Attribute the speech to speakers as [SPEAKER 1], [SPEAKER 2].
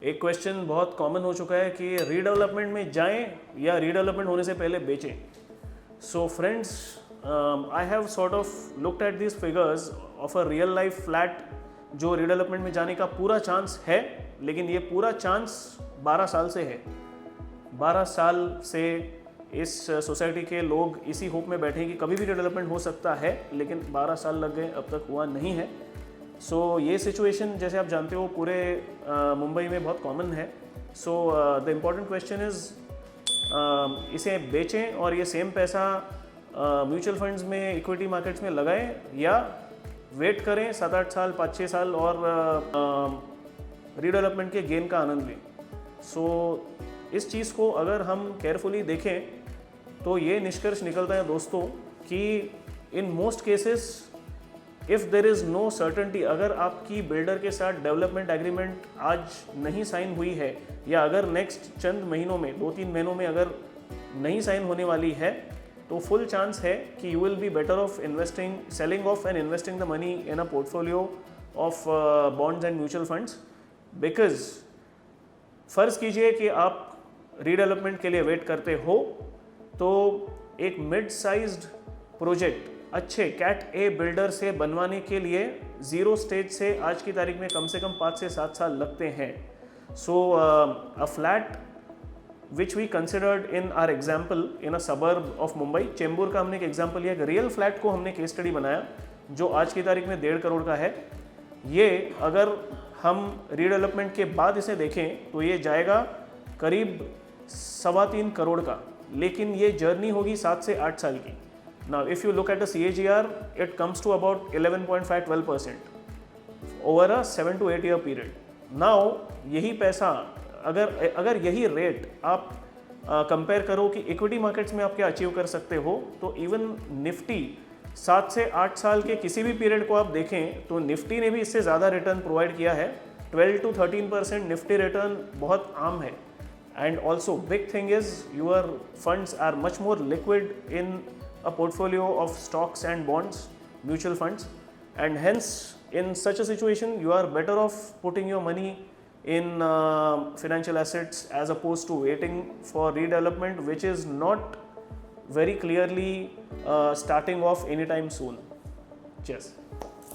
[SPEAKER 1] एक क्वेश्चन बहुत कॉमन हो चुका है कि रीडेवलपमेंट में जाएं या रीडेवलपमेंट होने से पहले बेचें. So friends, I have sort of looked at this figures of a real life flat जो रीडेवलपमेंट में जाने का पूरा चांस है, लेकिन ये पूरा चांस 12 साल से है. 12 साल से इस सोसाइटी के लोग इसी होप में बैठे हैं कि कभी भी रीडेवलपमेंट हो सकता है, लेकिन 12 साल लग गए, अब तक हुआ नहीं है. सो ये सिचुएशन जैसे आप जानते हो पूरे मुंबई में बहुत कॉमन है. So the important question is इसे बेचें और ये सेम पैसा म्यूचुअल फंड्स में, इक्विटी मार्केट्स में लगाएं या वेट करें 7-8 साल, 5-6 साल और रीडेवलपमेंट के गेन का आनंद लें. सो इस चीज़ को अगर हम केयरफुली देखें तो ये निष्कर्ष निकलता है दोस्तों कि in most cases if there is no certainty, अगर आपकी बिल्डर के साथ डेवलपमेंट एग्रीमेंट आज नहीं साइन हुई है या अगर नेक्स्ट चंद महीनों में, 2-3 महीनों में अगर नहीं साइन होने वाली है, तो फुल चांस है कि you will be better of investing, selling of and investing the money in a portfolio of bonds and mutual funds. Because फ़र्ज़ कीजिए कि आप रीडेवलपमेंट के लिए वेट करते हो, तो एक मिड साइज्ड प्रोजेक्ट अच्छे कैट ए बिल्डर से बनवाने के लिए ज़ीरो स्टेज से आज की तारीख में कम से कम 5 से 7 साल लगते हैं. So a flat which we considered in our example in a suburb of Mumbai, Chembur का हमने एक एग्जाम्पल लिया, एक रियल फ्लैट को हमने केस स्टडी बनाया जो आज की तारीख में 1.5 करोड़ का है. ये अगर हम रीडेवलपमेंट के बाद इसे देखें तो ये जाएगा करीब 3.25 करोड़ का, लेकिन ये जर्नी होगी 7 से 8 साल की. Now, if you look at the CAGR, it comes to about 11.5-12% over a 7 to 8 year period. Now, यही पैसा अगर यही रेट आप कंपेयर करो कि इक्विटी मार्केट्स में आप क्या अचीव कर सकते हो, तो इवन निफ्टी 7 से 8 साल के किसी भी पीरियड को आप देखें तो निफ्टी ने भी इससे ज़्यादा रिटर्न प्रोवाइड किया है. 12 to 13% निफ्टी रिटर्न बहुत आम है. And also big thing is your funds are much more liquid in a portfolio of stocks and bonds, mutual funds, and hence in such a situation you are better off putting your money in financial assets as opposed to waiting for redevelopment, which is not very clearly starting off anytime soon. Cheers.